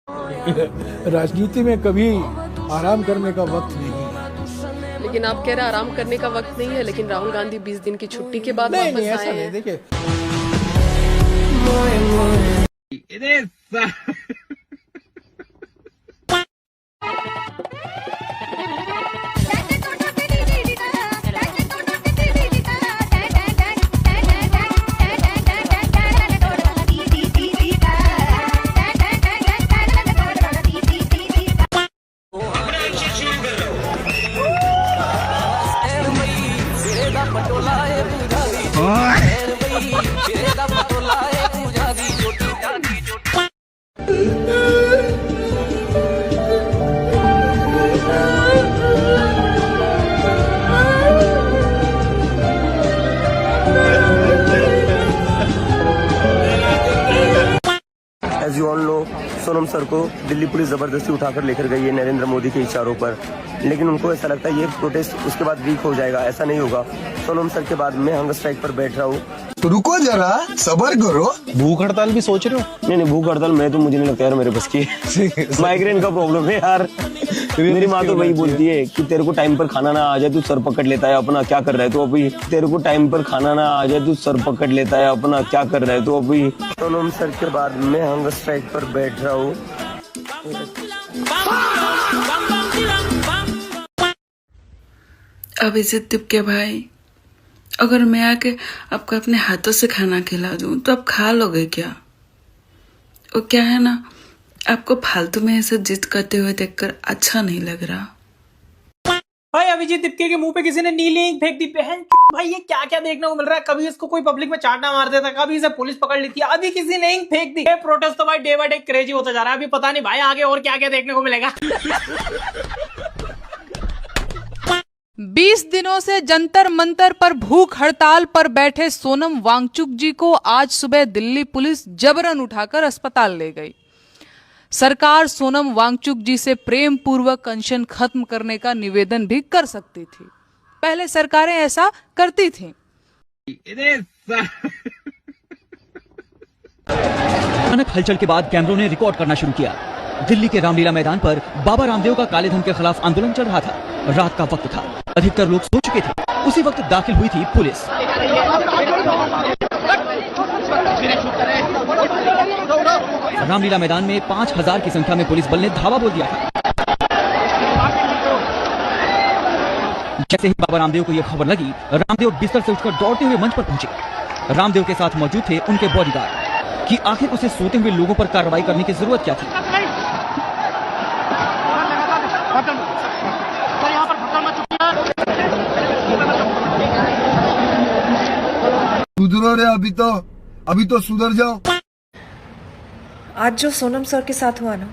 राजनीति में कभी आराम करने का वक्त नहीं है। लेकिन आप कह रहे हैं आराम करने का वक्त नहीं है, लेकिन राहुल गांधी 20 दिन की छुट्टी के बाद नहीं, वापस ऐसा आए नहीं। हैं। देखिए as you all know, Sonam sir को दिल्ली पुलिस जबरदस्ती उठाकर लेकर गई है नरेंद्र मोदी के इशारों पर, लेकिन उनको ऐसा लगता है ये प्रोटेस्ट उसके बाद वीक हो जाएगा। ऐसा नहीं होगा। सोनम सर के बाद मैं हंगर स्ट्राइक पर बैठ रहा हूँ। तो रुको जरा, सबर करो। भूख हड़ताल भी सोच रहे हो? नहीं, भूख हड़ताल मुझे नहीं लगता यार मेरे बस की। माइग्रेन का प्रॉब्लम है यार। मेरी माँ तो वही बोलती है कि तेरे को टाइम पर खाना ना आ जाए तू सर पकड़ लेता है अपना, क्या कर रहा है तू अभी? तेरे को टाइम पर खाना ना आ जाए तू सर पकड़ लेता है अपना, क्या कर रहा है तू अभी? सोनम सर के बाद मैं हंगर स्ट्राइक पर बैठ रहा हूँ। अभिजीत दीप के भाई, अगर मैं आके आपको अपने हाथों से खाना खिला दूं तो आप खा लोगे क्या? वो क्या है ना, आपको फालतू में ऐसे जिद करते हुए देखकर अच्छा नहीं लग रहा। भाई अभिजीत दीपके के मुंह पे किसी ने नीली इंक फेंक दी। बहन भाई ये क्या क्या देखने को मिल रहा है। कभी इसको कोई पब्लिक में चांटा मार देता, कभी इसे पुलिस पकड़ लेती है, अभी किसी ने इंक फेंक दी। ये प्रोटेस्ट तो भाई डे बाय डे क्रेजी होता जा रहा है। अभी पता नहीं भाई आगे और क्या क्या देखने को मिलेगा। 20 दिनों से जंतर मंतर पर भूख हड़ताल पर बैठे सोनम वांगचुक जी को आज सुबह दिल्ली पुलिस जबरन उठाकर अस्पताल ले गई। सरकार सोनम वांगचुक जी से प्रेम पूर्वक अनशन खत्म करने का निवेदन भी कर सकती थी। पहले सरकारें ऐसा करती थीं। अचानक हलचल के बाद कैमरों ने रिकॉर्ड करना शुरू किया। दिल्ली के रामलीला मैदान पर बाबा रामदेव का काले धन के खिलाफ आंदोलन चल रहा था। रात का वक्त था, अधिकतर लोग सो चुके थे। उसी वक्त दाखिल हुई थी पुलिस। रामलीला मैदान में 5000 की संख्या में पुलिस बल ने धावा बोल दिया था। जैसे ही बाबा रामदेव को यह खबर लगी, रामदेव बिस्तर से उठकर दौड़ते हुए मंच पर पहुंचे। रामदेव के साथ मौजूद थे उनके बॉडीगार्ड कि आखिर उसे सोते हुए लोगों पर कार्रवाई करने की जरूरत क्या थी। सुधरो रे, अभी तो सुधर जाओ। आज जो सोनम सर के साथ हुआ ना,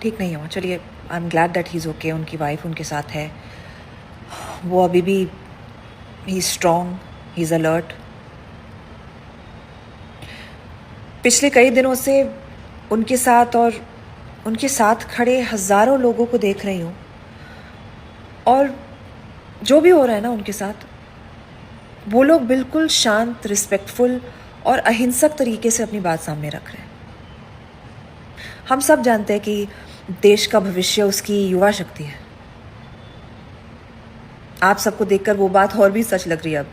ठीक नहीं हुआ। चलिए, I am glad that he is okay. उनकी वाइफ उनके साथ है, वो अभी भी he is strong, he is alert. पिछले कई दिनों से उनके साथ और उनके साथ खड़े हजारों लोगों को देख रही हूँ, और जो भी हो रहा है ना उनके साथ, वो लोग बिल्कुल शांत, रिस्पेक्टफुल और अहिंसक तरीके से अपनी बात सामने रख रहे हैं। हम सब जानते हैं कि देश का भविष्य उसकी युवा शक्ति है। आप सबको देखकर वो बात और भी सच लग रही है। अब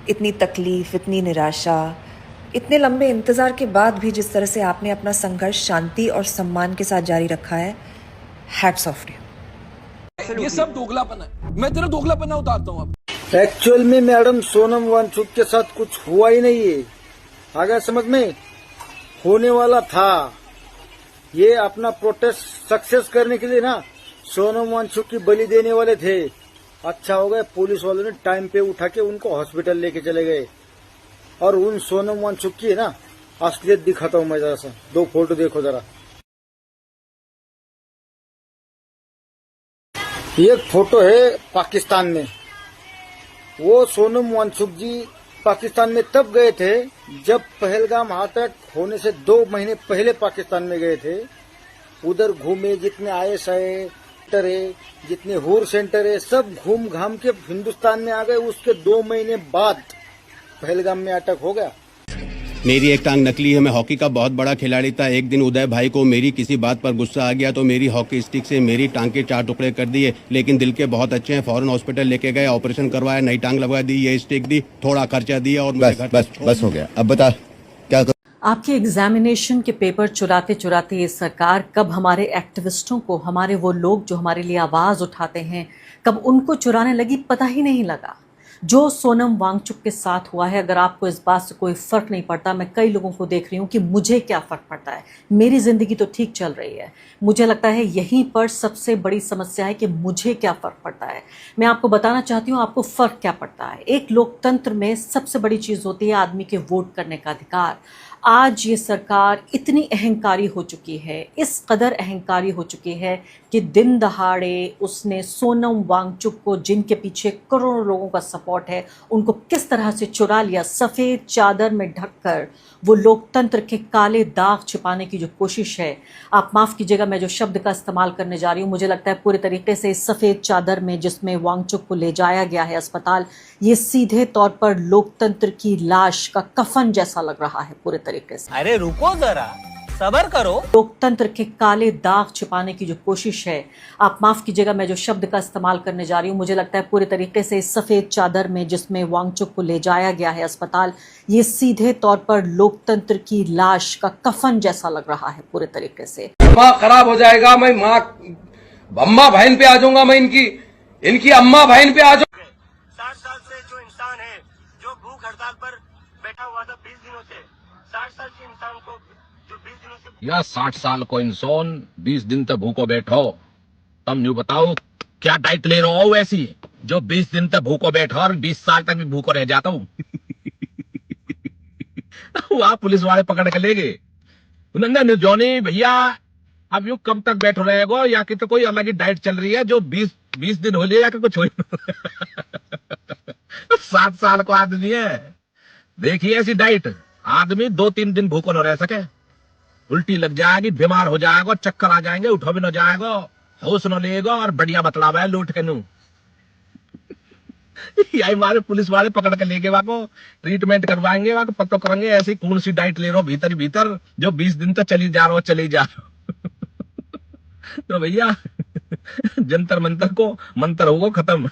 इतनी तकलीफ, इतनी निराशा, इतने लंबे इंतजार के बाद भी जिस तरह से आपने अपना संघर्ष शांति और सम्मान के साथ जारी रखा है, हैट्स ऑफ यू। ये सब दोगलापन है। मैं तेरा दोगलापना उतारता हूँ अब। एक्चुअल में मैडम सोनम वांगचुक के साथ कुछ हुआ ही नहीं है। आ गया समझ में? होने वाला था। ये अपना प्रोटेस्ट सक्सेस करने के लिए ना सोनम वांगचुक की बलि देने वाले थे। अच्छा हो गया पुलिस वालों ने टाइम पे उठा के उनको हॉस्पिटल लेके चले गए। और उन सोनम वांगचुक की है ना असलियत दिखाता हूँ मैं जरा सा। 2 फोटो देखो जरा। एक फोटो है पाकिस्तान में। वो सोनम वांगचुक जी पाकिस्तान में तब गए थे जब पहलगाम अटैक होने से 2 महीने पहले पाकिस्तान में गए थे। उधर घूमे, जितने ISI सेंटर है, जितने हूर सेंटर है, सब घूम घाम के हिंदुस्तान में आ गए। उसके 2 महीने बाद पहलगाम में अटैक हो गया। मेरी एक टांग नकली है। मैं हॉकी का बहुत बड़ा खिलाड़ी था। एक दिन उदय भाई को मेरी किसी बात पर गुस्सा आ गया तो मेरी हॉकी स्टिक से मेरी टांग के 4 टुकड़े कर दिए। लेकिन दिल के बहुत अच्छे हैं, फौरन हॉस्पिटल लेके गए, ऑपरेशन करवाया, नई टांग लगवा दी, ये स्टिक दी, थोड़ा खर्चा दिया और बस हो गया। अब बता क्या कर... आपके एग्जामिनेशन के पेपर चुराते चुराते ये सरकार कब हमारे एक्टिविस्टों को, हमारे वो लोग जो हमारे लिए आवाज़ उठाते हैं, कब उनको चुराने लगी पता ही नहीं लगा। जो सोनम वांगचुक के साथ हुआ है, अगर आपको इस बात से कोई फ़र्क नहीं पड़ता, मैं कई लोगों को देख रही हूँ कि मुझे क्या फ़र्क पड़ता है, मेरी ज़िंदगी तो ठीक चल रही है। मुझे लगता है यहीं पर सबसे बड़ी समस्या है कि मुझे क्या फ़र्क पड़ता है। मैं आपको बताना चाहती हूँ आपको फ़र्क क्या पड़ता है। एक लोकतंत्र में सबसे बड़ी चीज़ होती है आदमी के वोट करने का अधिकार। आज ये सरकार इतनी अहंकारी हो चुकी है, इस कदर अहंकारी हो चुकी है कि दिन दहाड़े उसने सोनम वांगचुक को, जिनके पीछे करोड़ों लोगों का सपोर्ट है, उनको किस तरह से चुरा लिया। सफ़ेद चादर में ढककर वो लोकतंत्र के काले दाग छिपाने की जो कोशिश है, आप माफ़ कीजिएगा मैं जो शब्द का इस्तेमाल करने जा रही हूँ, मुझे लगता है पूरे तरीके से इस सफ़ेद चादर में जिसमें वांगचुक को ले जाया गया है अस्पताल, ये सीधे तौर पर लोकतंत्र की लाश का कफन जैसा लग रहा है पूरे तरीके से। अरे रुको जरा, सबर करो। लोकतंत्र के काले दाग छिपाने की जो कोशिश है, आप माफ़ कीजिएगा मैं जो शब्द का इस्तेमाल करने जा रही हूँ, मुझे लगता है पूरे तरीके से इस सफ़ेद चादर में जिसमें वांगचुक को ले जाया गया है अस्पताल, ये सीधे तौर पर लोकतंत्र की लाश का कफन जैसा लग रहा है पूरे तरीके से। दिमाग खराब हो जाएगा, मैं माँ अम्मा बहन पे आ जाऊंगा, मैं इनकी अम्मा बहन पे आ जाऊंगा। 60 साल से जो इंसान है, जो भूख हड़ताल पर बैठा हुआ था 20 दिनों से, 60 साल के इंसान को जो 20 दिनों से, या 60 साल को इंसान 20 दिन तक भूखो बैठो, तुम यूँ बताओ क्या डाइट ले रहे हो वैसी जो 20 दिन तक भूखो बैठो और 20 साल तक भी भूखो रह जाता हूँ। वहां पुलिस वाले पकड़ के ले गए, उन्होंने जॉनी भैया अब यूं कब तक बैठो रहेगा, या कि तो कोई अलग ही डाइट चल रही है जो 20 दिन हो लिया या कि कुछ हो 7 साल को आदमी है। देखिए ऐसी डाइट आदमी 2-3 दिन भूखो न रह सके, उल्टी लग जाएगी, बीमार हो जाएगा, चक्कर आ जाएंगे, उठो भी न जाएगा, होश न लेगा और बढ़िया बतलावा है लूट के नू। यही हमारे पुलिस वाले पकड़ के लेके वहां को ट्रीटमेंट करवाएंगे, वहां को पता करेंगे ऐसी कौन सी डाइट ले रहे हो भीतर भीतर जो 20 दिन तक चली जा रहे हो। तो भैया जंतर मंतर को मंत्र होगा खत्म।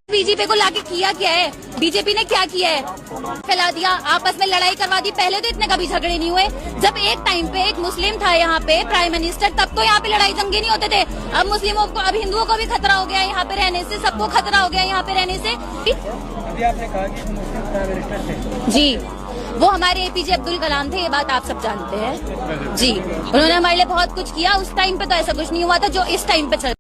बीजेपी को लाके किया क्या है, बीजेपी ने क्या किया है, फैला दिया, आपस में लड़ाई करवा दी। पहले तो इतने कभी झगड़े नहीं हुए, जब एक टाइम पे एक मुस्लिम था यहाँ पे प्राइम मिनिस्टर, तब तो यहाँ पे लड़ाई दंगे नहीं होते थे। अब मुस्लिमों को, अब हिंदुओं को भी खतरा हो गया है यहाँ पे रहने से, सबको खतरा हो गया यहाँ पे रहने से। अभी आपने कहा कि मुस्लिम प्राइम मिनिस्टर थे जी, वो हमारे एपीजे अब्दुल कलाम थे, ये बात आप सब जानते हैं जी। उन्होंने हमारे लिए बहुत कुछ किया, उस टाइम पे तो ऐसा कुछ नहीं हुआ था जो इस टाइम पे चल।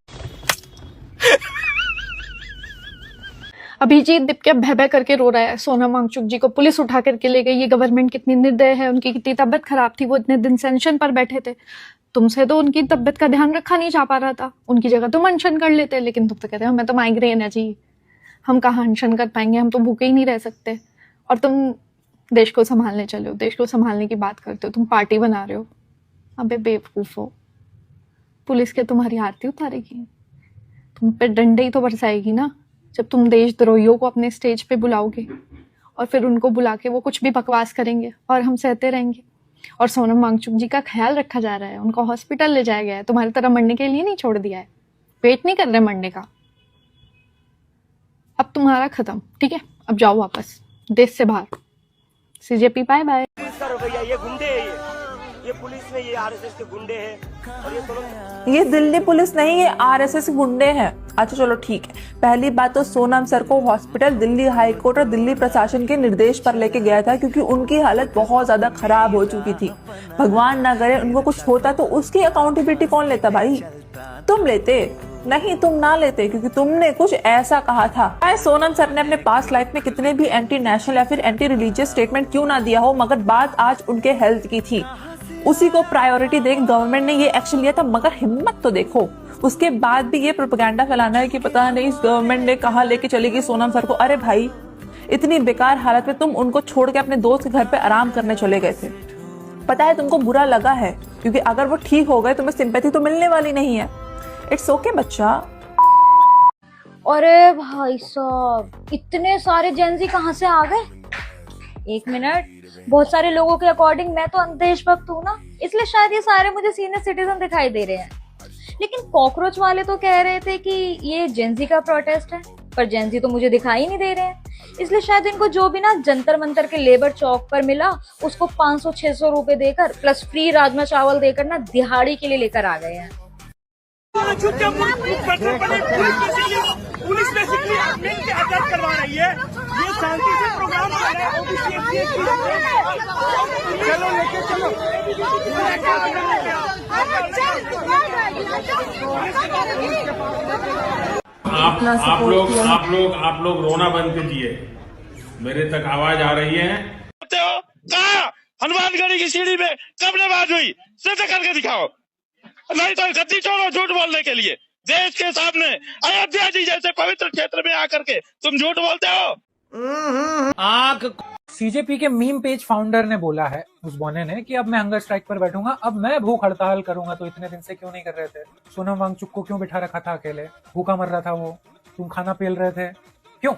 अभिजीत दीपक भय भय करके रो रहा है, सोनम वांगचुक जी को पुलिस उठा करके ले गई। ये गवर्नमेंट कितनी निर्दय है, उनकी कितनी तबीयत खराब थी, वो इतने दिन सेंशन पर बैठे थे। तुमसे तो उनकी तबीयत का ध्यान रखा नहीं जा पा रहा था, उनकी जगह तुम अनशन कर लेते, लेकिन तुम तो कहते हो हमें तो माइग्रेन है जी, हम कहाँ अनशन कर पाएंगे, हम तो भूखे ही नहीं रह सकते। और तुम देश को संभालने चले हो, देश को संभालने की बात करते हो, तुम पार्टी बना रहे हो। अबे बेवकूफ हो, पुलिस के तुम्हारी आरती उतारेगी, तुम पे डंडे ही तो बरसाएगी ना जब तुम देशद्रोहियों को अपने स्टेज पे बुलाओगे और फिर उनको बुला के वो कुछ भी बकवास करेंगे और हम सहते रहेंगे। और सोनम वांगचुक जी का ख्याल रखा जा रहा है, उनको हॉस्पिटल ले जाया गया है, तुम्हारी तरह मरने के लिए नहीं छोड़ दिया है, वेट नहीं कर रहे मरने का। अब तुम्हारा खत्म, ठीक है, अब जाओ वापस देश से बाहर। CJP bye bye. ये गुंडे है, ये पुलिस में, ये आरएसएस के गुंडे हैं और ये दोनों, ये दिल्ली पुलिस नहीं, ये आरएसएस गुंडे हैं। अच्छा चलो ठीक है, पहली बात तो सोनम सर को हॉस्पिटल दिल्ली हाई कोर्ट और दिल्ली प्रशासन के निर्देश पर लेके गया था क्योंकि उनकी हालत बहुत ज्यादा खराब हो चुकी थी। भगवान ना करे उनको कुछ होता तो उसकी अकाउंटेबिलिटी कौन लेता भाई? तुम लेते नहीं, तुम ना लेते क्योंकि तुमने कुछ ऐसा कहा था। सोनम सर ने अपने पास्ट लाइफ में कितने भी एंटी नेशनल या फिर एंटी रिलीजियस स्टेटमेंट क्यों ना दिया हो, मगर बात आज उनके हेल्थ की थी। उसी को प्रायोरिटी देकर गवर्नमेंट ने ये एक्शन लिया था, मगर हिम्मत तो देखो, उसके बाद भी ये प्रोपेगेंडा फैलाना है कि पता नहीं इस गवर्नमेंट ने कहाँ लेके चली गई सोनम सर को। अरे भाई, इतनी बेकार हालत में तुम उनको छोड़ के अपने दोस्त के घर पे आराम करने चले गए थे। पता है तुमको बुरा लगा है, क्योंकि अगर वो ठीक हो गए तुम्हें सिंपैथी तो मिलने वाली नहीं है। इट्स ओके बच्चा। अरे भाई साहब, इतने सारे जेंजी कहाँ से आ गए? एक मिनट, बहुत सारे लोगों के अकॉर्डिंग मैं तो देशभक्त हूँ ना, इसलिए शायद ये सारे मुझे सीनियर सिटीजन दिखाई दे रहे हैं। लेकिन कॉकरोच वाले तो कह रहे थे कि ये जेंजी का प्रोटेस्ट है, पर जेंजी तो मुझे दिखाई नहीं दे रहे हैं। इसलिए शायद इनको जो भी ना जंतर मंतर के लेबर चौक पर मिला, उसको 500-600 रुपए देकर प्लस फ्री राजमा चावल देकर ना दिहाड़ी के लिए लेकर आ गए हैं। पुलिस बेसिकली मिलकर अटैक करवा रही है, ये शांति से प्रोग्राम कर रहे हैं। चलो लेके चलो, आप लोग रोना बंद कीजिए, मेरे तक आवाज आ रही है। कहा हनुमानगढ़ी की सीढ़ी में कब नमाज हुई, सिद्ध करके दिखाओ, नहीं तो गद्दी छोड़ो झूठ बोलने के लिए। देश के सामने अयोध्या जी जैसे पवित्र क्षेत्र में आकर के तुम झूठ बोलते हो। आग। सीजेपी के मीम पेज फाउंडर ने बोला है, उस बोने ने, कि अब मैं हंगर स्ट्राइक पर बैठूंगा, अब मैं भूख हड़ताल करूंगा। तो इतने दिन से क्यों नहीं कर रहे थे? सोनम वांगचुक को क्यों बिठा रखा था अकेले? भूखा मर रहा था वो, तुम खाना पेल रहे थे, क्यों?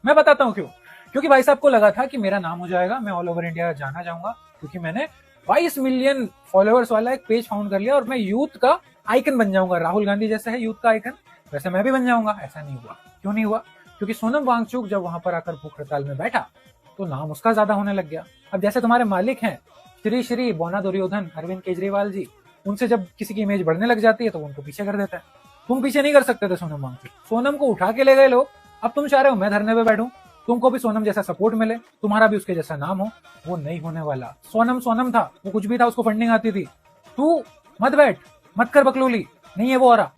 मैं बताता हूँ क्यों। क्योंकि भाई साहब को लगा था कि मेरा नाम हो जाएगा, मैं ऑल ओवर इंडिया जाना जाऊंगा, क्योंकि मैंने 22 मिलियन फॉलोअर्स वाला एक पेज फाउंड कर लिया और मैं यूथ का आइकन बन जाऊंगा। राहुल गांधी जैसे है यूथ का आइकन, वैसे मैं भी बन जाऊंगा। ऐसा नहीं हुआ। क्यों नहीं हुआ? क्योंकि सोनम वांगचुक जब वहां पर आकर भूख हड़ताल में बैठा तो नाम उसका ज्यादा होने लग गया। अब जैसे तुम्हारे मालिक हैं श्री बोना दुर्योधन अरविंद केजरीवाल जी, उनसे जब किसी की इमेज बढ़ने लग जाती है तो उनको पीछे कर देता है। तुम पीछे नहीं कर सकते थे सोनम वांगचुक। सोनम को उठा के ले गए लोग, अब तुम चाह रहे हो मैं धरने पे बैठूं, तुमको भी सोनम जैसा सपोर्ट मिले, तुम्हारा भी उसके जैसा नाम हो। वो नहीं होने वाला। सोनम था, वो कुछ भी था, उसको फंडिंग आती थी। तू मत बैठ, मत कर बकलोली, नहीं है वो हो रहा।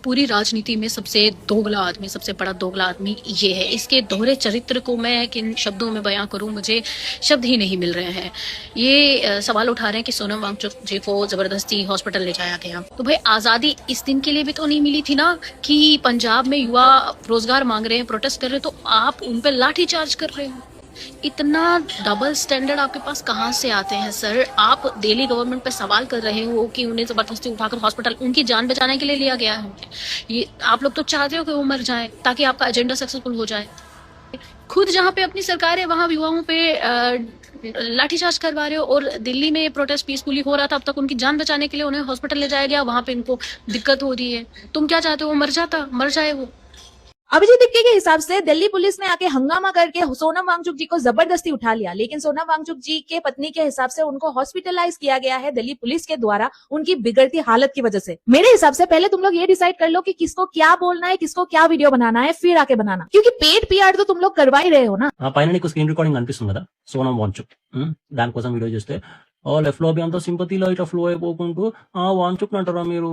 पूरी राजनीति में सबसे दोगला आदमी, सबसे बड़ा दोगला आदमी ये है। इसके दोहरे चरित्र को मैं किन शब्दों में बयां करूं, मुझे शब्द ही नहीं मिल रहे हैं। ये सवाल उठा रहे हैं कि सोनम वांगचुक जी को जबरदस्ती हॉस्पिटल ले जाया गया। तो भाई आजादी इस दिन के लिए भी तो नहीं मिली थी ना, कि पंजाब में युवा रोजगार मांग रहे हैं, प्रोटेस्ट कर रहे हैं, तो आप उन पर लाठी चार्ज कर रहे हो। इतना डबल स्टैंडर्ड आपके पास कहाँ से आते हैं सर? आप दिल्ली गवर्नमेंट पे सवाल कर रहे हो कि उन्हें जबरदस्ती उठाकर हॉस्पिटल, उनकी जान बचाने के लिए लिया गया है। ये आप लोग तो चाहते हो कि वो मर जाए ताकि आपका एजेंडा सक्सेसफुल हो जाए। खुद जहाँ पे अपनी सरकार है वहाँ युवाओं पे लाठीचार्ज करवा रहे हो, और दिल्ली में प्रोटेस्ट पीसफुली हो रहा था, अब तक उनकी जान बचाने के लिए उन्हें हॉस्पिटल ले जाया गया, वहाँ पे इनको दिक्कत हो रही है। तुम क्या चाहते हो? मर जाए वो। अभिजीत दिक्के के हिसाब से दिल्ली पुलिस ने आके हंगामा करके सोनम वांगचुक जी को जबरदस्ती उठा लिया, लेकिन सोनम वांगचुक जी के पत्नी के हिसाब से उनको हॉस्पिटलाइज किया गया है दिल्ली पुलिस के द्वारा उनकी बिगड़ती हालत की वजह से। मेरे हिसाब से पहले तुम लोग ये डिसाइड कर लो कि किसको क्या बोलना है, किसको क्या वीडियो बनाना है, फिर आके बनाना, क्योंकि पेड पीआर तो तुम लोग करवा ही रहे हो ना। పైన నీకు స్క్రీన్ రికార్డింగ్ కనిపిస్తుంది కదా, సోనం వాంచుక్ దానికోసం వీడియో చేస్తే లెఫ్ట్ లో అంతా సింపతిలో ఇట్లా ఫ్లో అయిపోకుంటూ వాంచుక్ అంటారా మీరు?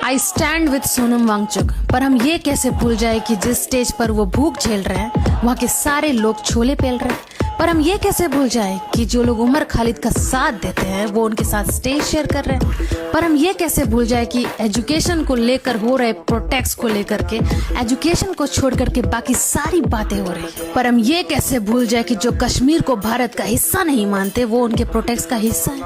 I stand with Sonam Wangchuk, पर हम ये कैसे भूल जाए कि जिस स्टेज पर वो भूख झेल रहे हैं वहाँ के सारे लोग छोले पेल रहे हैं। पर हम ये कैसे भूल जाए कि जो लोग उमर खालिद का साथ देते हैं वो उनके साथ स्टेज शेयर कर रहे हैं। पर हम ये कैसे भूल जाए कि एजुकेशन को लेकर हो रहे प्रोटेस्ट को लेकर के एजुकेशन को छोड़ करके बाकी सारी बातें हो रही है। पर हम ये कैसे भूल जाए कि जो कश्मीर को भारत का हिस्सा नहीं मानते वो उनके प्रोटेस्ट का हिस्सा है।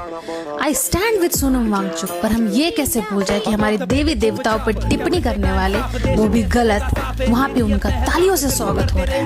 I stand with Sonam Wangchuk, पर हम ये कैसे भूल जाए कि हमारे देवी देवताओं पर टिप्पणी करने वाले वो भी गलत, वहाँ पे उनका तालियों से स्वागत हो रहा है।